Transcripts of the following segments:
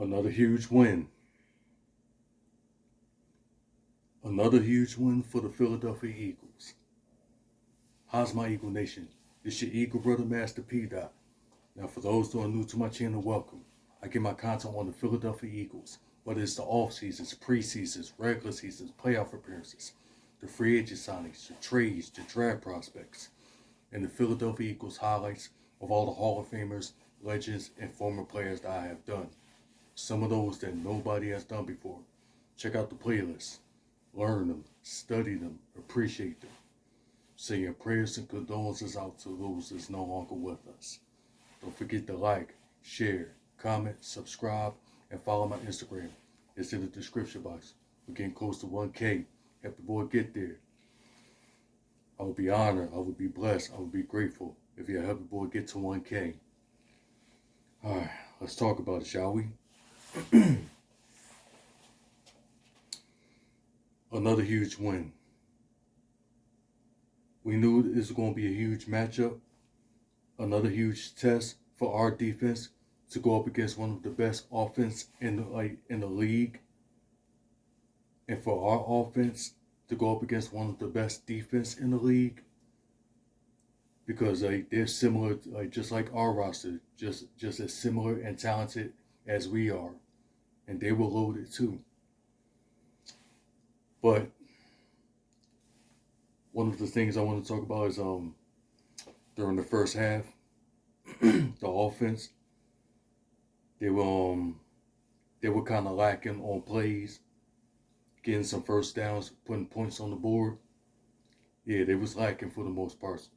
Another huge win. Another huge win for the Philadelphia Eagles. How's my Eagle Nation? It's your Eagle brother, Master P. Dot. Now, for those who are new to my channel, welcome. I get my content on the Philadelphia Eagles, whether it's the off seasons, preseasons, regular seasons, playoff appearances, the free agent signings, the trades, the draft prospects, and the Philadelphia Eagles highlights of all the Hall of Famers, legends, and former players that I have done. Some of those that nobody has done before. Check out the playlist. Learn them, study them, appreciate them. Sending prayers and condolences out to those that's no longer with us. Don't forget to like, share, comment, subscribe, and follow my Instagram. It's in the description box. We're getting close to 1K. Help the boy get there. I would be honored, I would be blessed, I would be grateful if you help the boy get to 1K. Alright, let's talk about it, shall we? Another huge win. We knew it was going to be a huge matchup. Another huge test for our defense to go up against one of the best offense in the league. And for our offense to go up against one of the best defense in the league. Because they're similar, just like our roster, just as similar and talented as we are. And they were loaded too. But one of the things I want to talk about is during the first half, the offense, they were kind of lacking on plays, getting some first downs, putting points on the board. Yeah, they was lacking for the most part,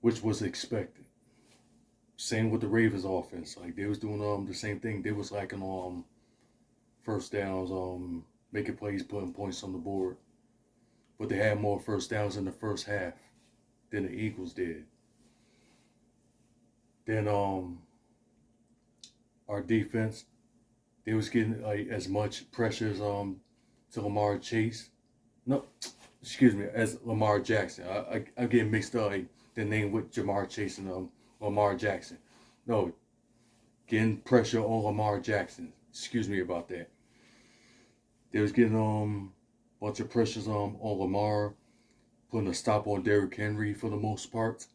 which was expected. Same with the Ravens offense. Like they was doing the same thing. They was lacking on first downs, making plays, putting points on the board. But they had more first downs in the first half than the Eagles did. Then our defense, they was getting as much pressure as to Lamar Chase. No, excuse me, as Lamar Jackson. I get mixed up the name with Jamar Chase and Lamar Jackson. No, getting pressure on Lamar Jackson. Excuse me about that. They was getting a bunch of pressures on Lamar, putting a stop on Derrick Henry for the most part.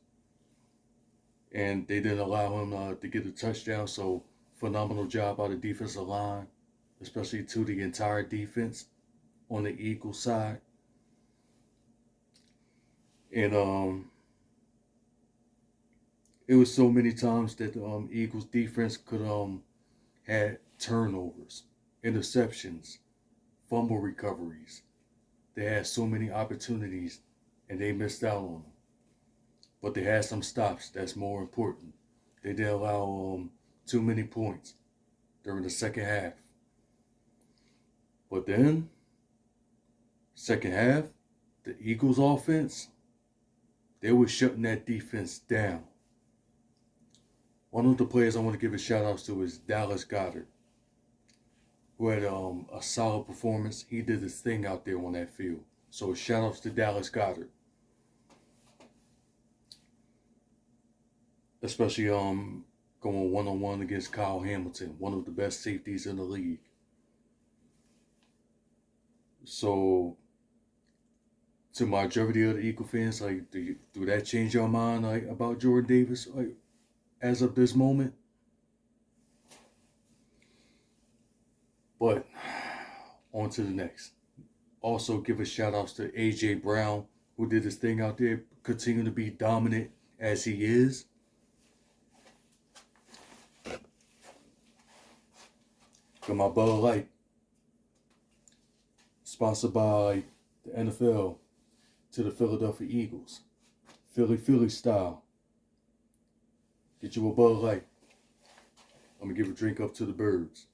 And they didn't allow him to get a touchdown, so phenomenal job by the defensive line, especially to the entire defense on the Eagles side. And it was so many times that the Eagles defense could had turnovers, interceptions, fumble recoveries. They had so many opportunities and they missed out on them. But they had some stops. That's more important. They didn't allow too many points during the second half. But then, second half, the Eagles offense, they were shutting that defense down. One of the players I want to give a shout out to is Dallas Goedert, who had a solid performance. He did his thing out there on that field. So shout outs to Dallas Goedert. Especially going one-on-one against Kyle Hamilton, one of the best safeties in the league. So to majority of the Eagle fans, do that change your mind about Jordan Davis as of this moment? But on to the next. Also give a shout outs to AJ Brown, who did his thing out there, continuing to be dominant as he is. Got my Bud Light, sponsored by the NFL to the Philadelphia Eagles. Philly style. Get you a Bud Light. I'm going to give a drink up to the birds.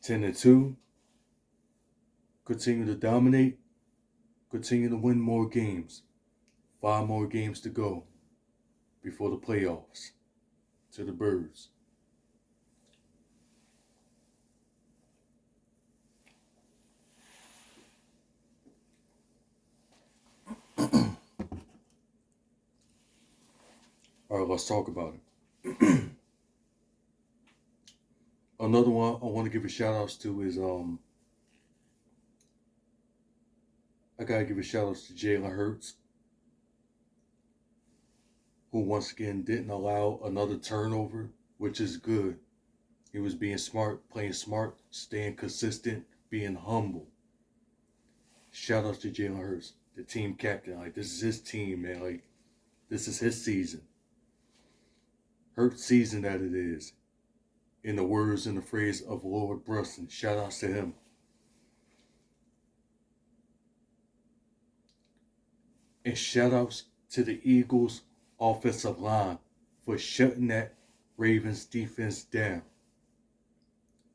Ten and 2. Continue to dominate. Continue to win more games. 5 more games to go before the playoffs. To the birds. All right, let's talk about it. Another one I want to give a shout outs to is I gotta give a shout outs to Jalen Hurts, who once again didn't allow another turnover, which is good. He was being smart, playing smart, staying consistent, being humble. Shout outs to Jalen Hurts, the team captain. Like, this is his team, man. Like, this is his season. Hurts season that it is. In the words and the phrase of Lord Brunson. Shout outs to him. And shout outs to the Eagles offensive line for shutting that Ravens defense down.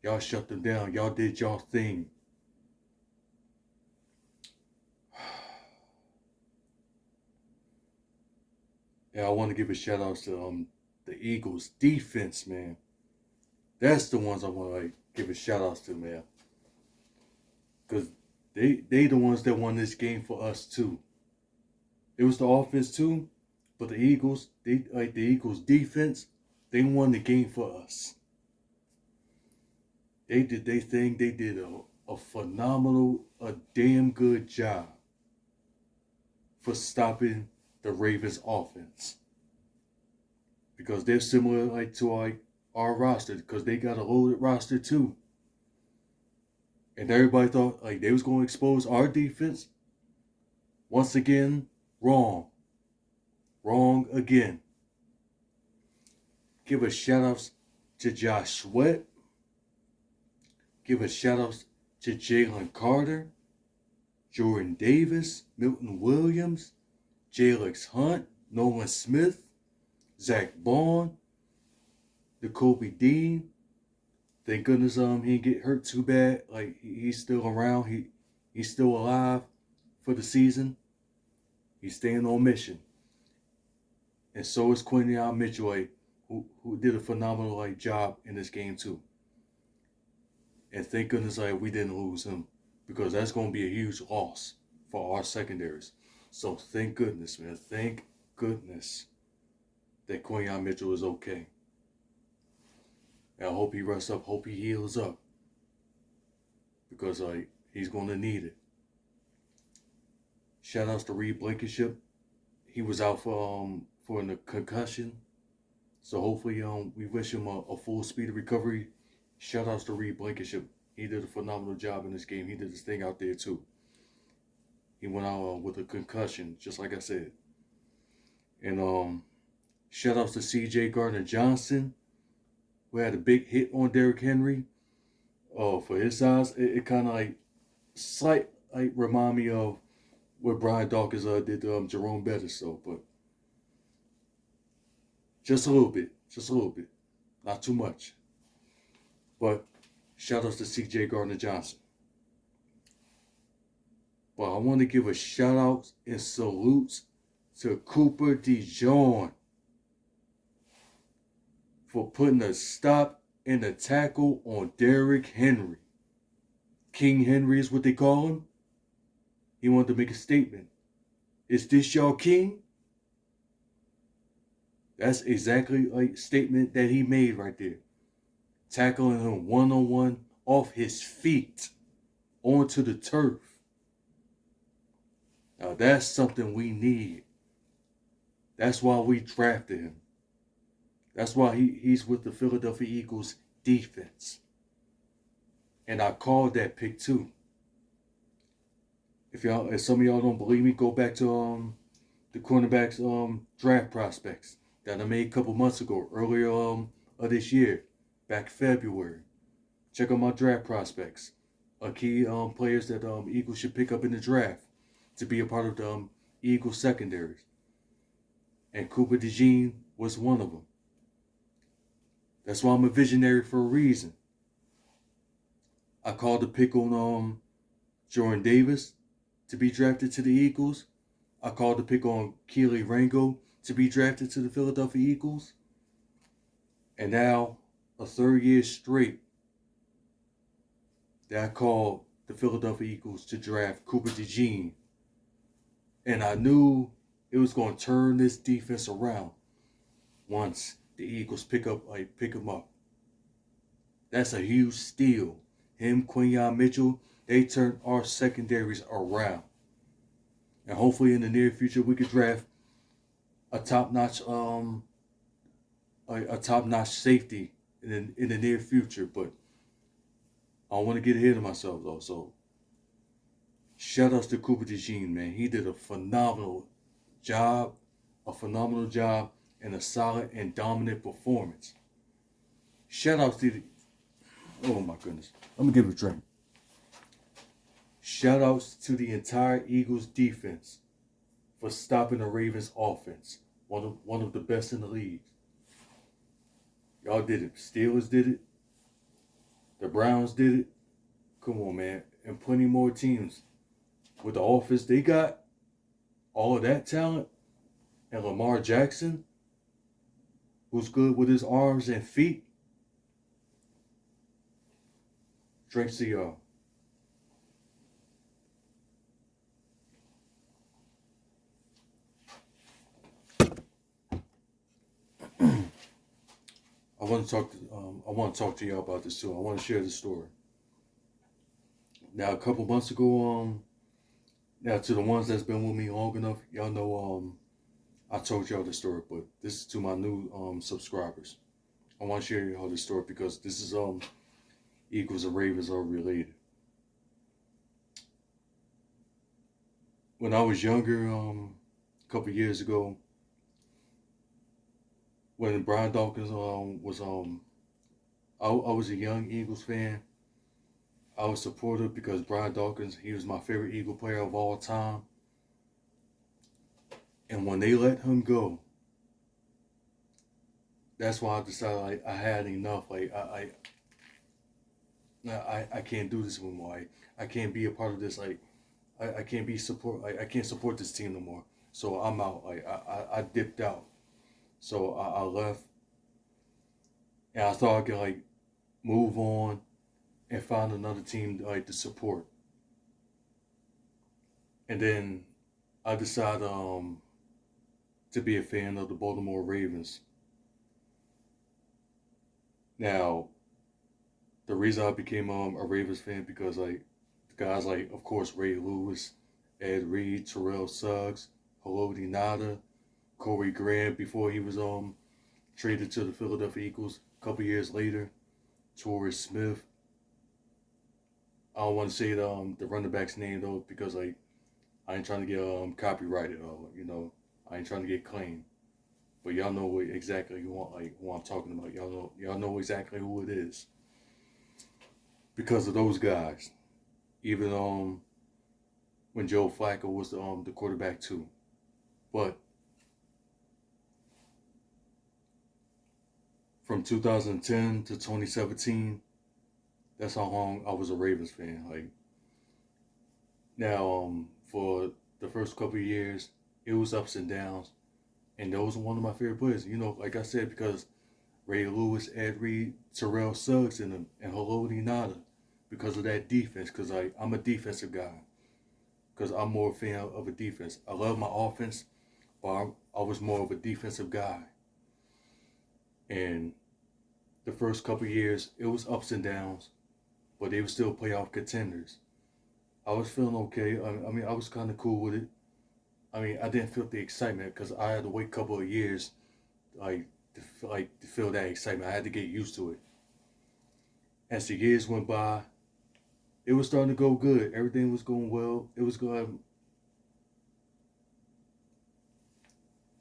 Y'all shut them down. Y'all did y'all thing. And I want to give a shout out to the Eagles defense, man. That's the ones I want to give a shout out to, man. Because they the ones that won this game for us too. It was the offense too, but the Eagles, the Eagles defense, they won the game for us. They did their thing. They did a phenomenal, a damn good job for stopping the Ravens offense. Because they're similar to our roster, because they got a loaded roster too. And everybody thought they was going to expose our defense. Once again, wrong. Wrong again. Give a shout outs to Josh Sweat. Give a shout outs to Jalen Carter, Jordan Davis, Milton Williams, Jalex Hunt, Nolan Smith, Zach Bond, Jacoby Dean. Thank goodness he didn't get hurt too bad. He's still around. He's still alive for the season. He's staying on mission. And so is Quinyon Mitchell, who did a phenomenal job in this game too. And thank goodness we didn't lose him, because that's going to be a huge loss for our secondaries. So thank goodness, man. Thank goodness that Quinyon Mitchell is okay. And I hope he rests up. Hope he heals up, because he's going to need it. Shout outs to Reed Blankenship. He was out for a concussion. So hopefully we wish him a full speed of recovery. Shout outs to Reed Blankenship. He did a phenomenal job in this game. He did his thing out there too. He went out with a concussion, just like I said. And shout outs to C.J. Gardner-Johnson, who had a big hit on Derrick Henry. For his size, it kind of remind me of what Brian Dawkins did to Jerome Bettis. So, but just a little bit, not too much. But shout outs to C.J. Gardner-Johnson. But I want to give a shout out and salutes to Cooper DeJean for putting a stop and a tackle on Derrick Henry. King Henry is what they call him. He wanted to make a statement. Is this y'all king? That's exactly a statement that he made right there. Tackling him one-on-one off his feet onto the turf. Now that's something we need. That's why we drafted him. That's why he's with the Philadelphia Eagles defense. And I called that pick too. If some of y'all don't believe me, go back to the cornerbacks draft prospects that I made a couple months ago, earlier of this year, back February. Check out my draft prospects. Key players that Eagles should pick up in the draft to be a part of the Eagles secondaries. And Cooper DeJean was one of them. That's why I'm a visionary for a reason. I called the pick on Jordan Davis to be drafted to the Eagles. I called the pick on Keely Ringo to be drafted to the Philadelphia Eagles. And now, a third year straight, that I called the Philadelphia Eagles to draft Cooper DeJean. And I knew it was going to turn this defense around. once the Eagles pick him up. That's a huge steal. Him, Quinyon Mitchell, they turned our secondaries around. And hopefully in the near future we could draft a top-notch a top-notch safety in the near future. But I don't want to get ahead of myself though. So shout outs to Cooper DeJean, man. He did a phenomenal job, and a solid and dominant performance. Shout outs to the, oh my goodness. Let me give it a drink. Shout outs to the entire Eagles defense for stopping the Ravens offense. One of the best in the league. Y'all did it. Steelers did it. The Browns did it. Come on, man. And plenty more teams. With the offense they got, all of that talent, and Lamar Jackson, who's good with his arms and feet. Drinks to y'all. I want to talk to y'all about this too. I want to share this story. Now, a couple months ago, now to the ones that's been with me long enough, y'all know I told y'all this story, but this is to my new subscribers. I want to share y'all this story because this is Eagles and Ravens are related. When I was younger, a couple years ago, when Brian Dawkins was I was a young Eagles fan. I was supportive because Brian Dawkins, he was my favorite Eagle player of all time. And when they let him go, that's why I decided I had enough. I can't do this anymore. I can't be a part of this. I can't be support. I can't support this team no more. So I'm out. I dipped out. So I left, and I thought I could move on and find another team to support. And then I decided to be a fan of the Baltimore Ravens. Now, the reason I became a Ravens fan because guys of course Ray Lewis, Ed Reed, Terrell Suggs, Haloti Ngata, Corey Graham before he was traded to the Philadelphia Eagles a couple years later, Torrey Smith. I don't want to say the running back's name though because I ain't trying to get copyrighted I ain't trying to get claimed. But y'all know exactly who I'm talking about. Y'all know exactly who it is. Because of those guys. Even when Joe Flacco was the quarterback too. But from 2010 to 2017, that's how long I was a Ravens fan. Now, for the first couple of years, it was ups and downs, and those are one of my favorite players. Like I said, because Ray Lewis, Ed Reed, Terrell Suggs, and Haloti Ngata, because of that defense. Because I'm a defensive guy. Because I'm more a fan of a defense. I love my offense, but I was more of a defensive guy. And the first couple of years, it was ups and downs, but they were still playoff contenders. I was feeling okay. I was kind of cool with it. I didn't feel the excitement because I had to wait a couple of years, to feel that excitement. I had to get used to it. As the years went by, it was starting to go good. Everything was going well. It was good.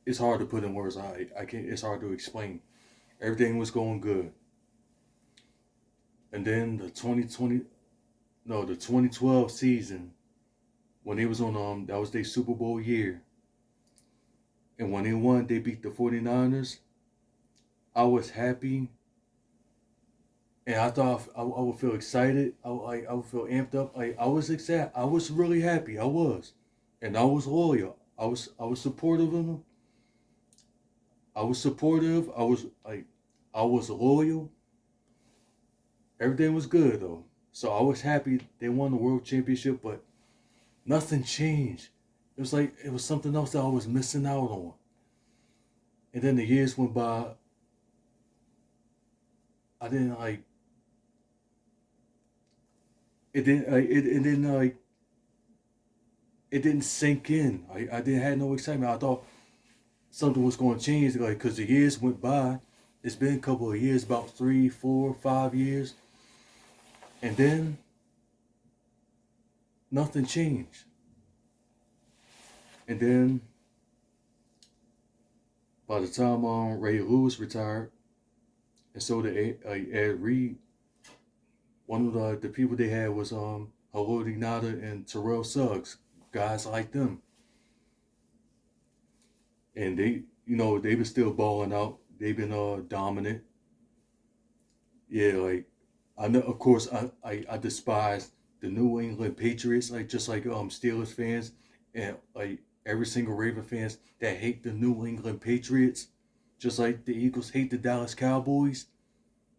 It's hard to put in words. I can't. It's hard to explain. Everything was going good. And then the 2012 season, when they was on that was their Super Bowl year. And when they won, they beat the 49ers. I was happy. And I thought I would feel excited. I would feel amped up. I was excited. I was really happy. I was. And I was loyal. I was supportive of them. I was supportive. I was loyal. Everything was good though. So I was happy they won the world championship, but nothing changed. It was something else that I was missing out on. And then the years went by. I didn't like it. Didn't it didn't like it didn't sink in. I didn't have no excitement. I thought something was going to change, like because the years went by. It's been a couple of years, about 3, 4, 5 years, and then nothing changed. And then by the time Ray Lewis retired, and so did Ed Reed, one of the people they had was Haloti Ngata and Terrell Suggs, guys like them, and they been still balling out. They've been dominant. Yeah, like I know. Of course, I despise the New England Patriots, like just like Steelers fans, and like every single Raven fans that hate the New England Patriots, just like the Eagles hate the Dallas Cowboys.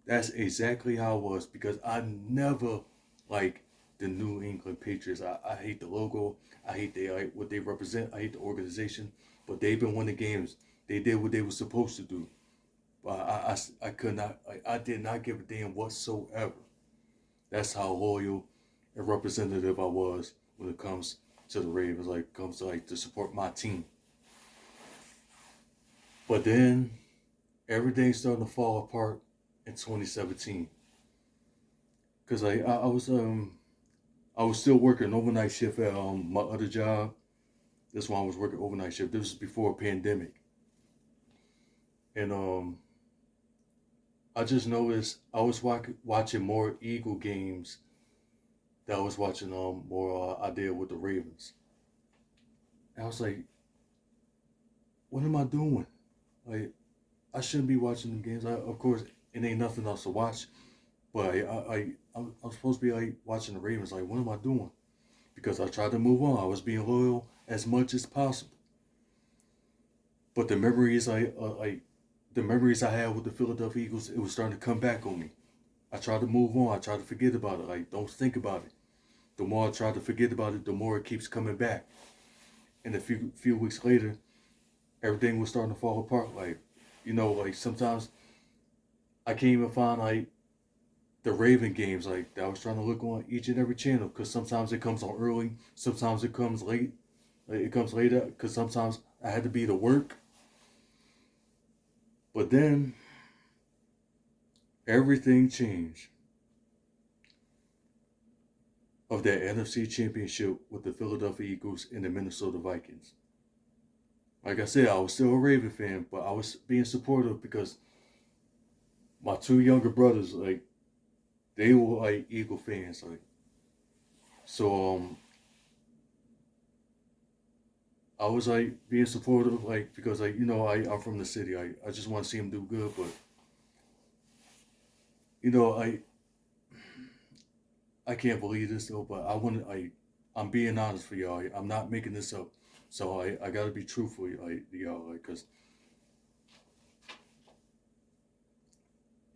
That's exactly how it was because I never like the New England Patriots. I hate the logo. I hate what they represent. I hate the organization. But they've been winning games. They did what they were supposed to do. But I could not. I did not give a damn whatsoever. That's how loyal and representative I was when it comes to the Ravens. Like comes to like to support my team. But then everything's starting to fall apart in 2017 because I was still working overnight shift at my other job. That's why I was working overnight shift. This was before a pandemic, and I just noticed I was watching more Eagle games that I was watching more I did with the Ravens. And I was like, what am I doing? Like I shouldn't be watching the games. Of course, it ain't nothing else to watch. But I'm supposed to be like watching the Ravens. Like, what am I doing? Because I tried to move on. I was being loyal as much as possible. But the memories I had with the Philadelphia Eagles, it was starting to come back on me. I tried to move on. I tried to forget about it. Like, don't think about it. The more I try to forget about it, the more it keeps coming back. And a few weeks later, everything was starting to fall apart. Like, like sometimes I can't even find like the Raven games. Like I was trying to look on each and every channel because sometimes it comes on early, sometimes it comes late. Like it comes later because sometimes I had to be to work. But then everything changed of that NFC Championship with the Philadelphia Eagles and the Minnesota Vikings. Like I said, I was still a Raven fan, but I was being supportive because my two younger brothers, like they were like Eagle fans, like so. I was like being supportive, like because like I'm from the city. I just want to see him do good, but you know I can't believe this though. But I'm being honest for y'all. I'm not making this up. So I gotta be truthful, like y'all, like because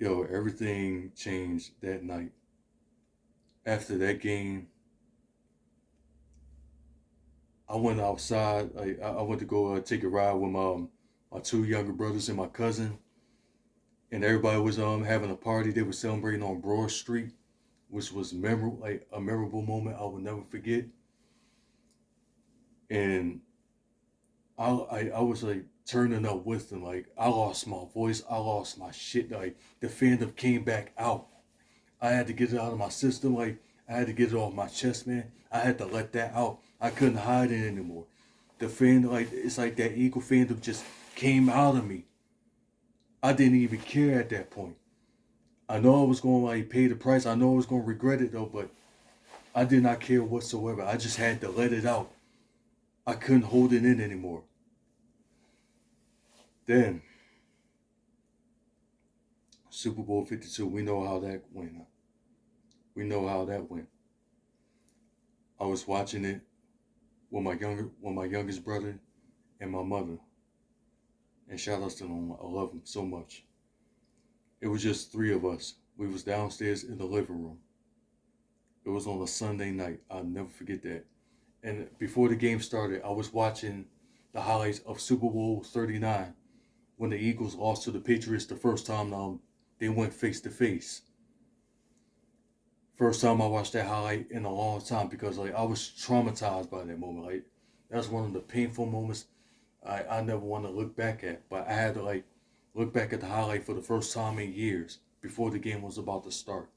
everything changed that night. After that game, I went outside. I went to go take a ride with my two younger brothers and my cousin, and everybody was having a party. They were celebrating on Broad Street, which was memorable, like a memorable moment I will never forget. And I was like turning up with them. Like I lost my voice, I lost my shit. Like the fandom came back out. I had to get it out of my system. Like I had to get it off my chest, man. I had to let that out. I couldn't hide it anymore. The fandom, like it's like that Eagle fandom just came out of me. I didn't even care at that point. I know I was going to like pay the price. I know I was going to regret it though, but I did not care whatsoever. I just had to let it out. I couldn't hold it in anymore. Then Super Bowl 52, we know how that went. We know how that went. I was watching it with my youngest brother and my mother. And shout outs to them. I love them so much. It was just three of us. We was downstairs in the living room. It was on a Sunday night. I'll never forget that. And before the game started, I was watching the highlights of Super Bowl 39 when the Eagles lost to the Patriots the first time they went face to face. First time I watched that highlight in a long time because like I was traumatized by that moment. Like that's one of the painful moments I never want to look back at. But I had to like look back at the highlight for the first time in years before the game was about to start.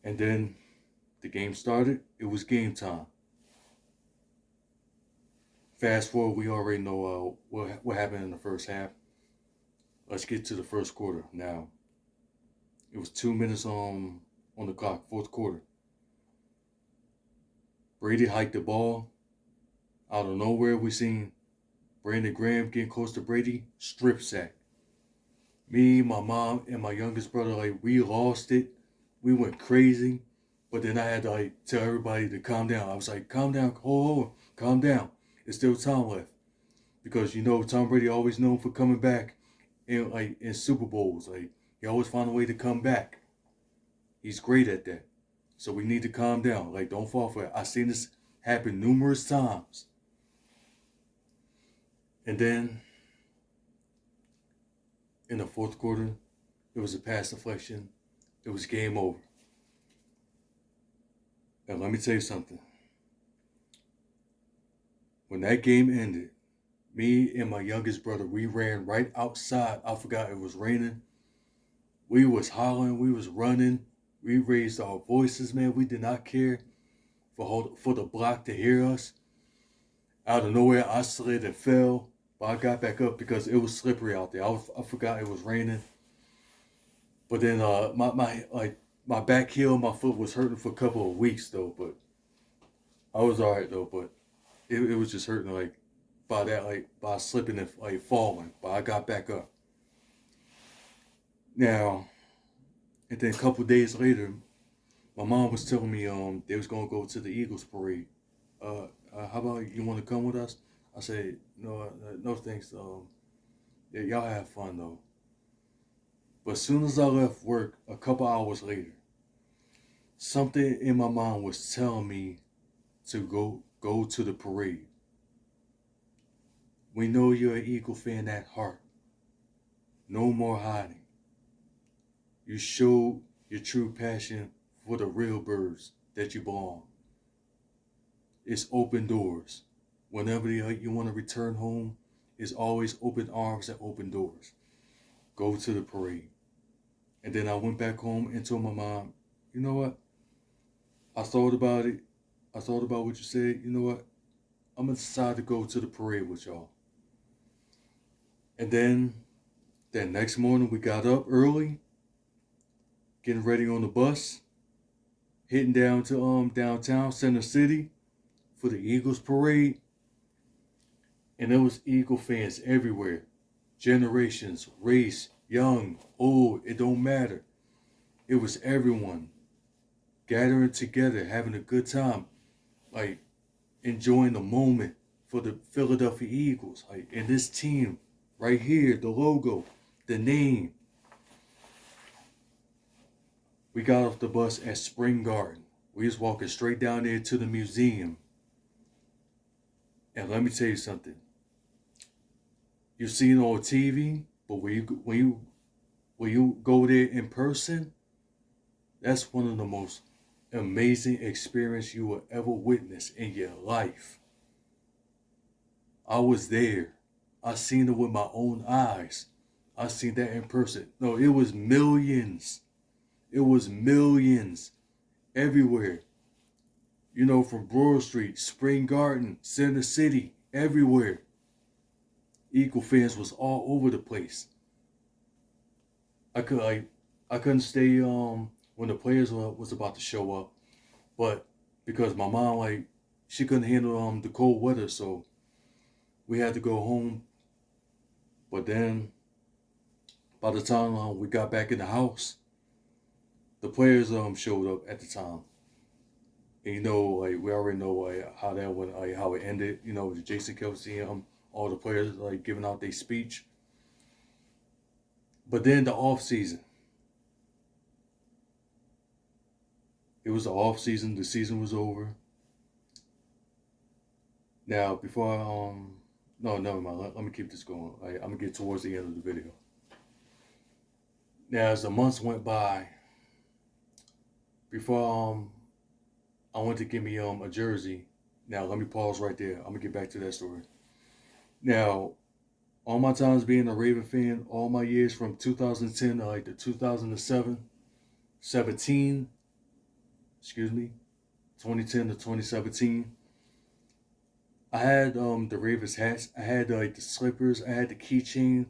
And then the game started. It was game time. Fast forward, we already know what happened in the first half. Let's get to the first quarter now. It was 2 minutes on the clock, fourth quarter. Brady hiked the ball. Out of nowhere, we seen Brandon Graham getting close to Brady, strip sack. Me, my mom, and my youngest brother, like we lost it. We went crazy. But then I had to like tell everybody to calm down. I was like, calm down, hold on, calm down. There's still time left. Because you know Tom Brady always known for coming back in Super Bowls. Like he always found a way to come back. He's great at that. So we need to calm down. Like don't fall for it. I've seen this happen numerous times. And then in the fourth quarter, it was a pass deflection. It was game over. And let me tell you something. When that game ended, me and my youngest brother, we ran right outside. I forgot it was raining. We was hollering, we was running. We raised our voices, man. We did not care for the block to hear us. Out of nowhere, I slid and fell. But I got back up because it was slippery out there. I forgot it was raining. But then my back heel, my foot was hurting for a couple of weeks though. But I was alright though. But it was just hurting like by slipping and like falling. But I got back up. Now, and then a couple of days later, my mom was telling me they was gonna go to the Eagles parade. How about you want to come with us? I said no thanks. Yeah, y'all have fun though. But as soon as I left work, a couple hours later, something in my mind was telling me to go to the parade. We know you're an Eagle fan at heart. No more hiding. You showed your true passion for the real birds that you belong. It's open doors. Whenever you want to return home, it's always open arms and open doors. Go to the parade. And then I went back home and told my mom, you know what? I thought about it. I thought about what you said. You know what? I'm going to decide to go to the parade with y'all. And then that next morning we got up early, getting ready on the bus, heading down to downtown Center City for the Eagles parade. And there was Eagle fans everywhere. Generations, race, young, old, it don't matter. It was everyone gathering together, having a good time, like enjoying the moment for the Philadelphia Eagles. Like, and this team right here, the logo, the name. We got off the bus at Spring Garden. We was walking straight down there to the museum. And let me tell you something. You've seen it on TV, but when you go there in person, that's one of the most amazing experience you will ever witness in your life. I was there. I seen it with my own eyes. I seen that in person. No, it was millions. It was millions everywhere. You know, from Broad Street, Spring Garden, Center City, everywhere. Eagle fans was all over the place. I couldn't stay when the players was about to show up, but because my mom she couldn't handle the cold weather, so we had to go home. But then by the time we got back in the house, the players showed up at the time. And you know, like we already know how that went, how it ended. You know, Jason Kelce, all the players giving out their speech. But then the off season. It was the off season. The season was over. Now, before No, never mind. Let me keep this going. I'm gonna get towards the end of the video. Now, as the months went by, before I went to get me a jersey. Now let me pause right there. I'm gonna get back to that story. Now, all my times being a Raven fan, all my years from 2010 to like the 2007, 17, excuse me, 2010 to 2017. I had the Ravens hats. I had like the slippers. I had the keychain.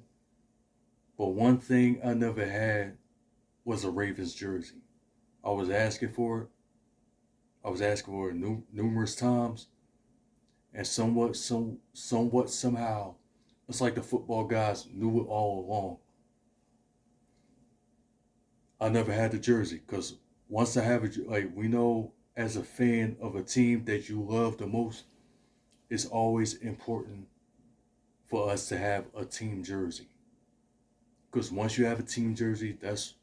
But one thing I never had was a Ravens jersey. I was asking for it. I was asking for it numerous times, and somehow, it's like the football guys knew it all along. I never had the jersey because once I have it, like we know as a fan of a team that you love the most, it's always important for us to have a team jersey. Because once you have a team jersey, that's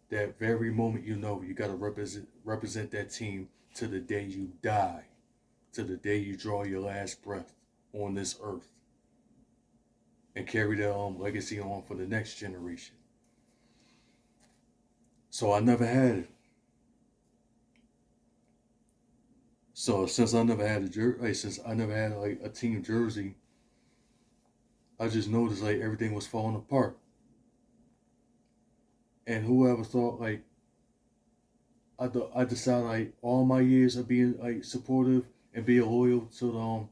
that very moment you know you got to represent that team to the day you die, to the day you draw your last breath on this earth, and carry that legacy on for the next generation. So I never had it. So since I never had a team jersey, I just noticed like everything was falling apart. And whoever thought like I decided like all my years of being like supportive and being loyal to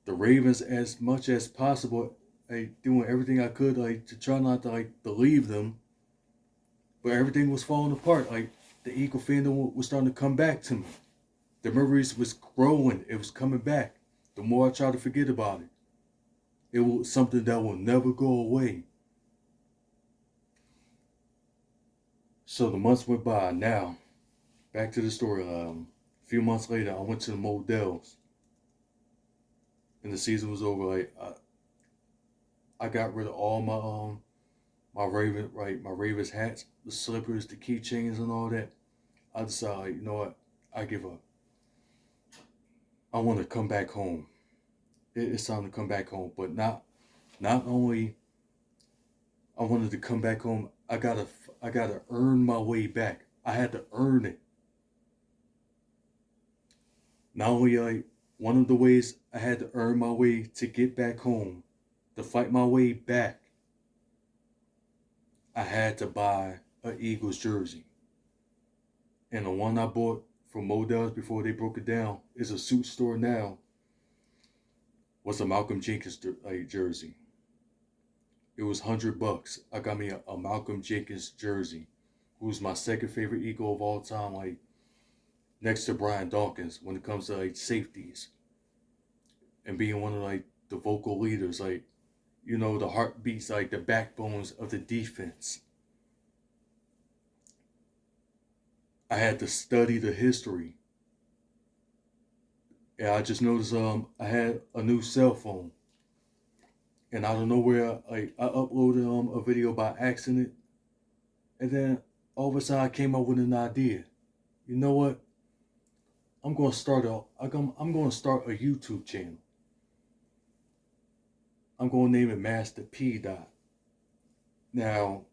the Ravens as much as possible, like doing everything I could like to try not to like believe them, but everything was falling apart. Like the Eagle fandom was starting to come back to me. The memories was growing. It was coming back. The more I tried to forget about it, it was something that will never go away. So the months went by. Now, back to the story. A few months later, I went to the Models, and the season was over. Like I got rid of all my Ravens hats, the slippers, the keychains, and all that. I decided, like, you know what? I give up. I want to come back home. It's time to come back home. But not only I wanted to come back home, I gotta earn my way back. I had to earn it. Not only one of the ways I had to earn my way to get back home, to fight my way back, I had to buy an Eagles jersey. And the one I bought from Modell's before they broke it down is a suit store now. Was a Malcolm Jenkins jersey. It was $100. I got me a Malcolm Jenkins jersey, who's my second favorite Eagle of all time, like next to Brian Dawkins when it comes to like safeties and being one of like the vocal leaders, like you know the heartbeats, like the backbones of the defense. I had to study the history. And I just noticed I had a new cell phone. And out of nowhere, I uploaded a video by accident, and then all of a sudden I came up with an idea. You know what? I'm going to start a YouTube channel. I'm going to name it Master P. Dot. Now,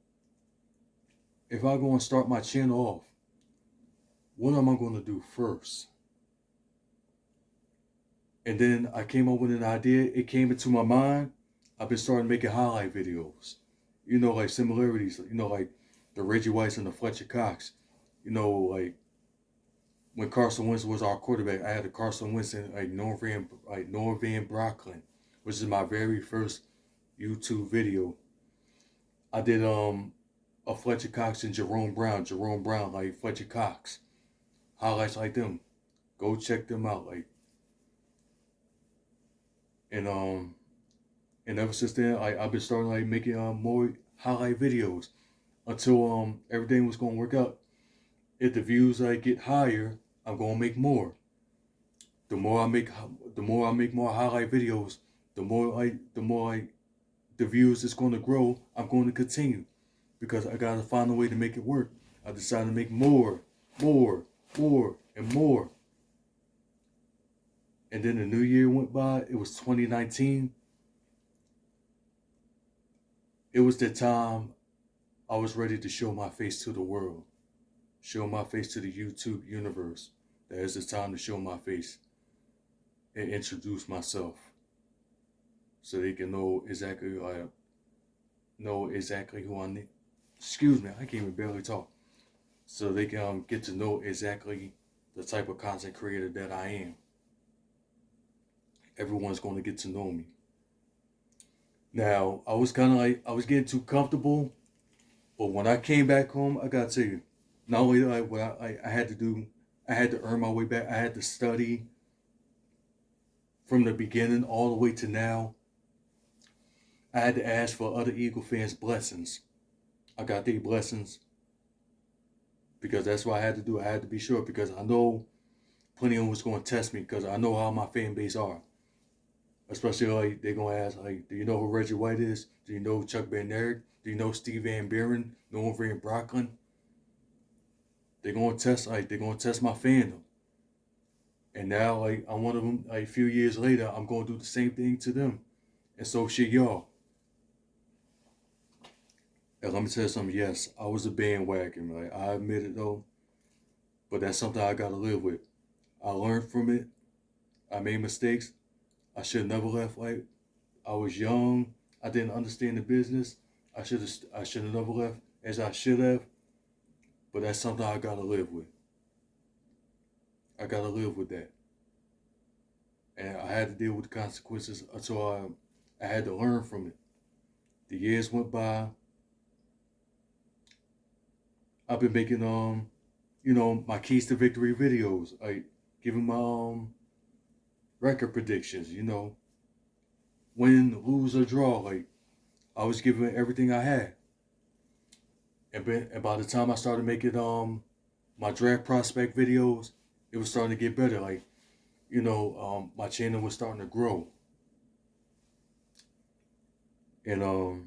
if I go and start my channel off, what am I going to do first? And then I came up with an idea. It came into my mind. I've been starting making highlight videos. You know, like similarities. You know, like the Reggie Whites and the Fletcher Cox. You know, like when Carson Wentz was our quarterback, I had a Carson Wentz and Norvan Brocklin, which is my very first YouTube video. I did a Fletcher Cox and Jerome Brown like Fletcher Cox. Highlights like them. Go check them out. Like and ever since then I've been starting like making more highlight videos until everything was gonna work out. If the views get higher, I'm gonna make more. The more I make more highlight videos, the views is gonna grow. I'm going to continue because I gotta find a way to make it work. I decided to make more, and more. And then the new year went by. It was 2019. It was the time I was ready to show my face to the world, show my face to the YouTube universe. That is the time to show my face and introduce myself, so they can know exactly who I need. Excuse me, I can't even barely talk. So they can get to know exactly the type of content creator that I am. Everyone's going to get to know me. Now, I was getting too comfortable, but when I came back home, I gotta tell you, not only what I had to do, I had to earn my way back. I had to study from the beginning all the way to now. I had to ask for other Eagle fans' blessings. I got their blessings because that's what I had to do. I had to be sure because I know plenty of them was going to test me because I know how my fan base are. Especially like they're going to ask, like, do you know who Reggie White is? Do you know Chuck Bednarik? Do you know Steve Van Buren? Noah Van Brocklin? They're going to test my fandom. And now, like, I'm one of them. Like, a few years later, I'm going to do the same thing to them. And so should y'all. And let me tell you something. Yes, I was a bandwagon. Right? I admit it, though. But that's something I got to live with. I learned from it. I made mistakes. I should have never left. Like, I was young. I didn't understand the business. I should have never left as I should have. But that's something I got to live with. I got to live with that. And I had to deal with the consequences until I had to learn from it. The years went by. I've been making my keys to victory videos, like giving my record predictions, win, lose or draw. Like I was giving everything I had. And by the time I started making my draft prospect videos, it was starting to get better. Like, my channel was starting to grow. And I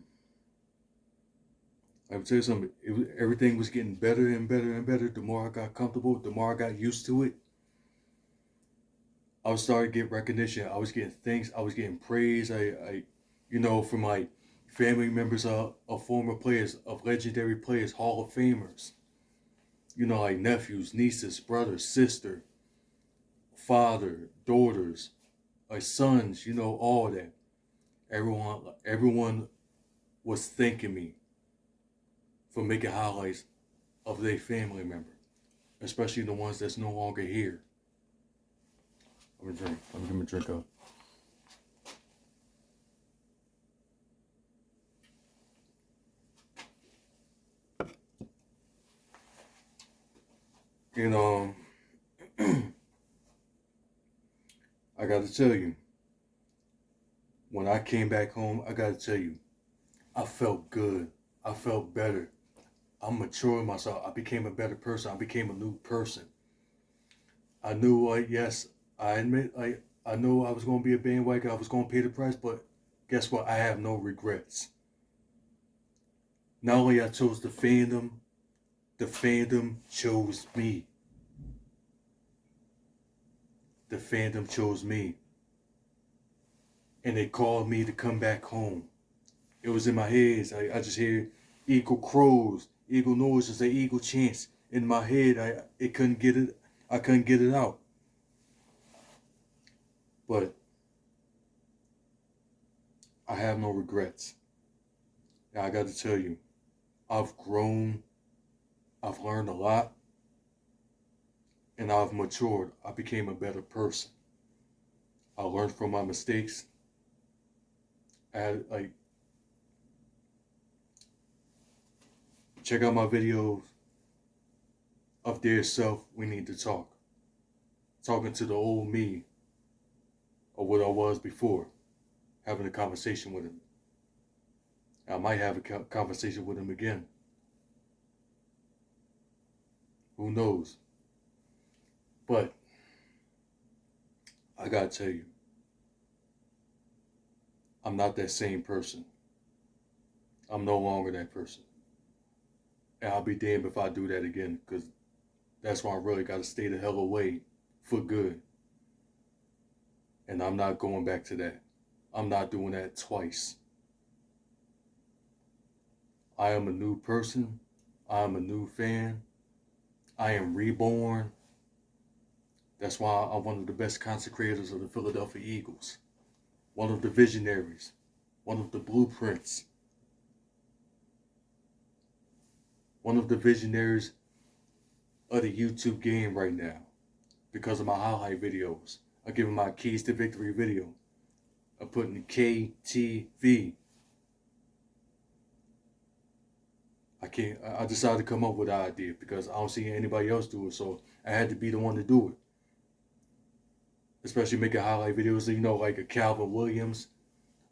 would tell you something, everything was getting better and better and better. The more I got comfortable, the more I got used to it. I was starting to get recognition. I was getting thanks. I was getting praise. From my family members of former players, of legendary players, Hall of Famers. Like nephews, nieces, brothers, sister, father, daughters, like sons, all that. Everyone was thanking me for making highlights of their family member, especially the ones that's no longer here. Let me drink. Let me give me a drink up. I got to tell you, when I came back home, I got to tell you, I felt good. I felt better. I'm maturing myself. I became a better person. I became a new person. I knew, yes, I admit, I know I was going to be a bandwagon. I was going to pay the price, but guess what? I have no regrets. Not only I chose the fandom chose me. The fandom chose me. And they called me to come back home. It was in my head. I just hear eagle crows, eagle noises, an eagle chants in my head. I couldn't get it out. But I have no regrets. And I got to tell you, I've grown. I've learned a lot. And I've matured. I became a better person. I learned from my mistakes. Check out my videos of Dear Self, We Need to Talk. Talking to the old me of what I was before. Having a conversation with him. I might have a conversation with him again. Who knows? But I gotta tell you, I'm not that same person. I'm no longer that person. And I'll be damned if I do that again, because that's why I really gotta stay the hell away for good. And I'm not going back to that. I'm not doing that twice. I am a new person. I am a new fan. I am reborn. That's why I'm one of the best content creators of the Philadelphia Eagles. One of the visionaries. One of the blueprints. One of the visionaries of the YouTube game right now. Because of my highlight videos. I'm giving my keys to victory video. I'm putting KTV. I decided to come up with an idea because I don't see anybody else do it, so I had to be the one to do it. Especially making highlight videos, like a Calvin Williams.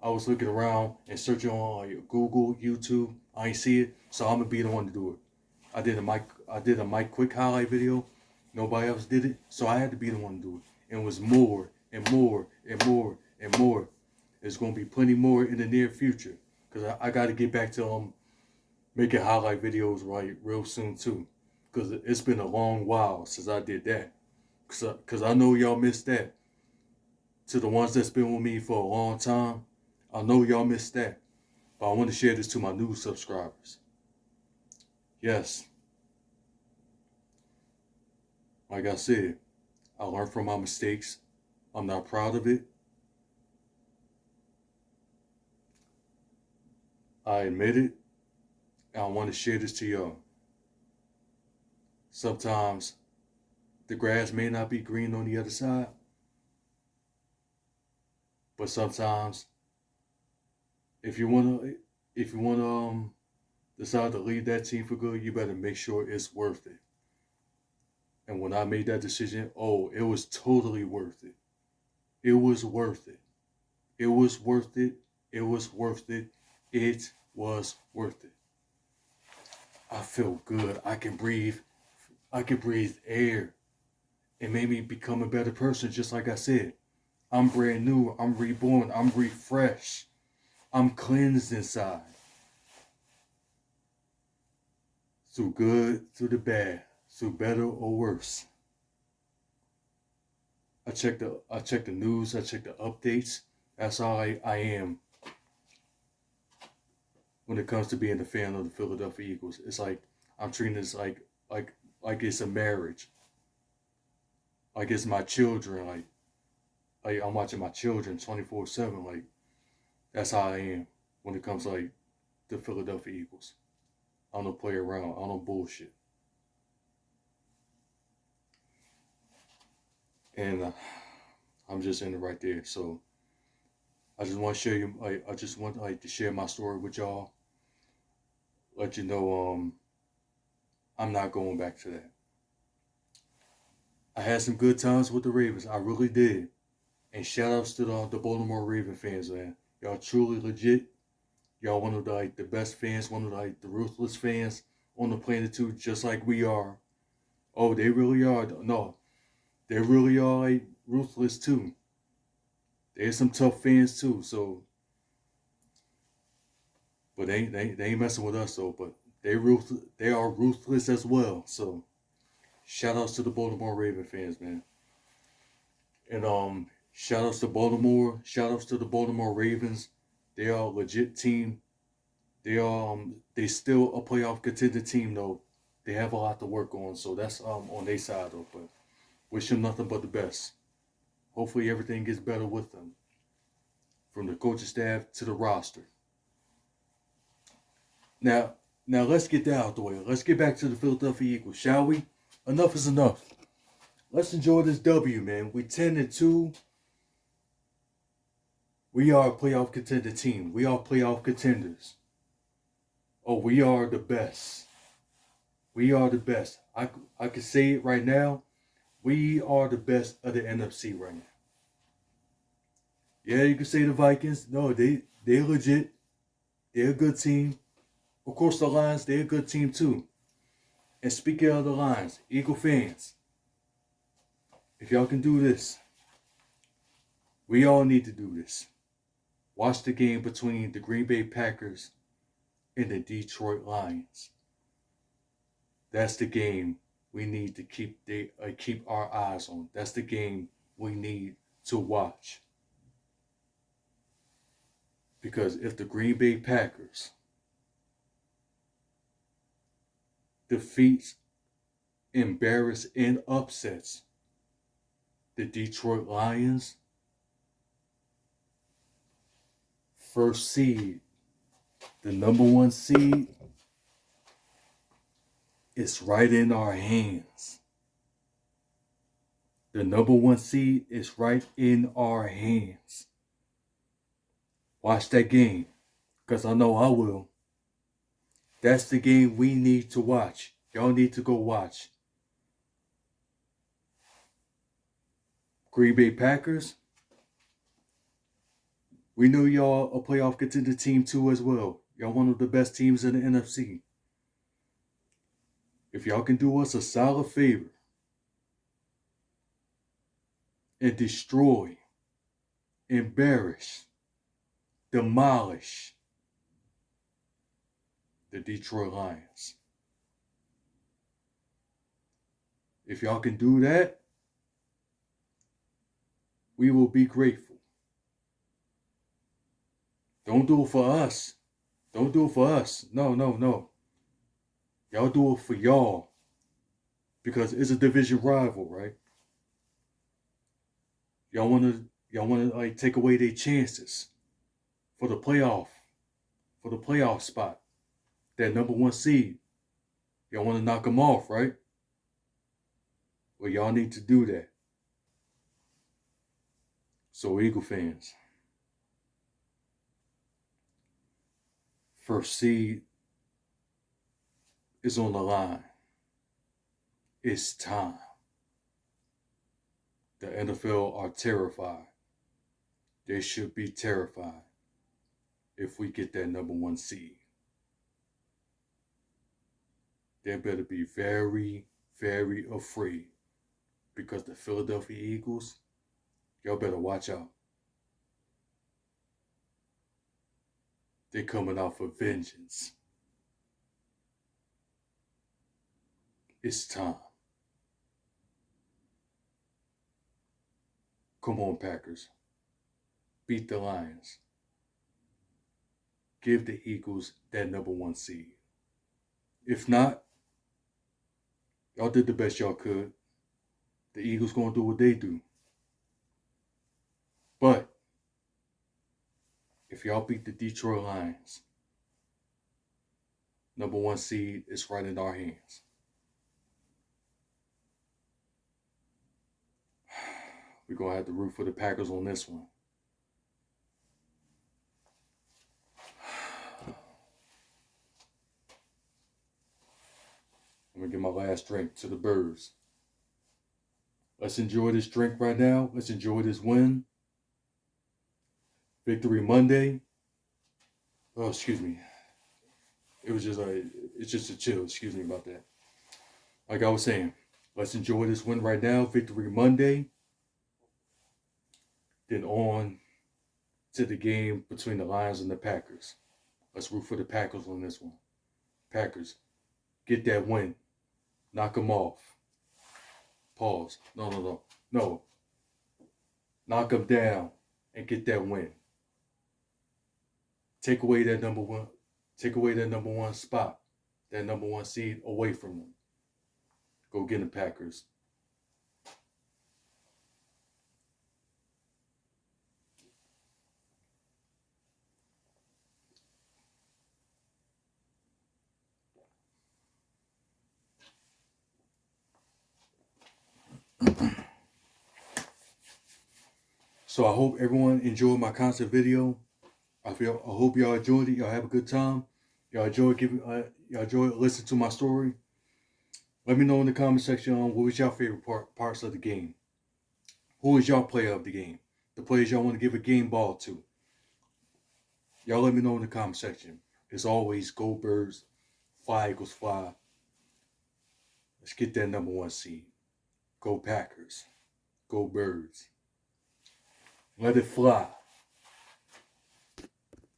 I was looking around and searching on like Google, YouTube. I ain't see it, so I'm gonna be the one to do it. I did a Mike Quick highlight video. Nobody else did it, so I had to be the one to do it. And it was more and more and more and more. There's gonna be plenty more in the near future because I got to get back to making highlight videos right real soon too, because it's been a long while since I did that. Because I know y'all missed that. To the ones that's been with me for a long time, I know y'all missed that. But I want to share this to my new subscribers. Yes. Like I said, I learned from my mistakes. I'm not proud of it. I admit it. And I want to share this to y'all. Sometimes the grass may not be green on the other side. But sometimes if you wanna decide to leave that team for good, you better make sure it's worth it. And when I made that decision, it was totally worth it. It was worth it. It was worth it. It was worth it. It was worth it. I feel good. I can breathe. I can breathe air. It made me become a better person, just like I said. I'm brand new. I'm reborn. I'm refreshed. I'm cleansed inside. Through good, through the bad, through better or worse. I check the news. I check the updates. That's all I am when it comes to being a fan of the Philadelphia Eagles. It's like I'm treating this like it's a marriage. Like it's my children. Like I'm watching my children 24/7. Like that's how I am when it comes to like the Philadelphia Eagles. I don't play around. I don't bullshit. And I'm just in it right there. So I just want to share you. I just want to share my story with y'all. Let you know I'm not going back to that. I had some good times with the Ravens. I really did. And shout outs to the Baltimore Raven fans, man. Y'all truly legit. Y'all one of the best fans, one of the ruthless fans on the planet too, just like we are. Oh, they really are. No, they really are ruthless too. There's some tough fans too. So, but they ain't messing with us though. But they are ruthless as well. So, shout outs to the Baltimore Raven fans, man. And shout outs to Baltimore. Shout outs to the Baltimore Ravens. They are a legit team. They still a playoff contender team though. They have a lot to work on, so that's on their side though. But wish them nothing but the best. Hopefully everything gets better with them. From the coaching staff to the roster. Now let's get that out the way. Let's get back to the Philadelphia Eagles, shall we? Enough is enough. Let's enjoy this W, man. We 10-2. We are a playoff contender team. We are playoff contenders. Oh, we are the best. We are the best. I can say it right now. We are the best of the NFC right now. Yeah, you can say the Vikings. No, they're legit. They're a good team. Of course, the Lions, they're a good team too. And speaking of the Lions, Eagle fans, if y'all can do this, we all need to do this. Watch the game between the Green Bay Packers and the Detroit Lions. That's the game we need to keep our eyes on. That's the game we need to watch. Because if the Green Bay Packers defeats, embarrass, and upsets the Detroit Lions, first seed, the number one seed, is right in our hands. The number one seed is right in our hands. Watch that game, because I know I will. That's the game we need to watch. Y'all need to go watch. Green Bay Packers, we know y'all a playoff contender team too as well. Y'all one of the best teams in the NFC. If y'all can do us a solid favor and destroy, embarrass, demolish the Detroit Lions. If y'all can do that, we will be grateful. Don't do it for us. Don't do it for us. No. Y'all do it for y'all. Because it's a division rival, right? Y'all wanna like take away their chances for the playoff spot. That number one seed. Y'all wanna knock them off, right? Well, y'all need to do that. So, Eagle fans, first seed is on the line. It's time. The NFL are terrified. They should be terrified if we get that number one seed. They better be very, very afraid, because the Philadelphia Eagles, y'all better watch out. They're coming out for vengeance. It's time. Come on, Packers. Beat the Lions. Give the Eagles that number one seed. If not, y'all did the best y'all could. The Eagles gonna do what they do. But if y'all beat the Detroit Lions, number one seed is right in our hands. We're going to have to root for the Packers on this one. I'm going to get my last drink to the birds. Let's enjoy this drink right now. Let's enjoy this win. Victory Monday. Oh, excuse me. It's just a chill. Excuse me about that. Like I was saying, let's enjoy this win right now. Victory Monday. Then on to the game between the Lions and the Packers. Let's root for the Packers on this one. Packers, get that win. Knock them off. Pause. No. Knock them down and get that win. Take away that number one spot, that number one seed away from them. Go get the Packers. So I hope everyone enjoyed my concert video. I hope y'all enjoyed it. Y'all have a good time. Y'all enjoy listening to my story. Let me know in the comment section on what was your favorite parts of the game. Who is y'all player of the game? The players y'all want to give a game ball to. Y'all let me know in the comment section. As always, go Birds, fly Eagles fly. Let's get that number one seed. Go Packers. Go Birds. Let it fly.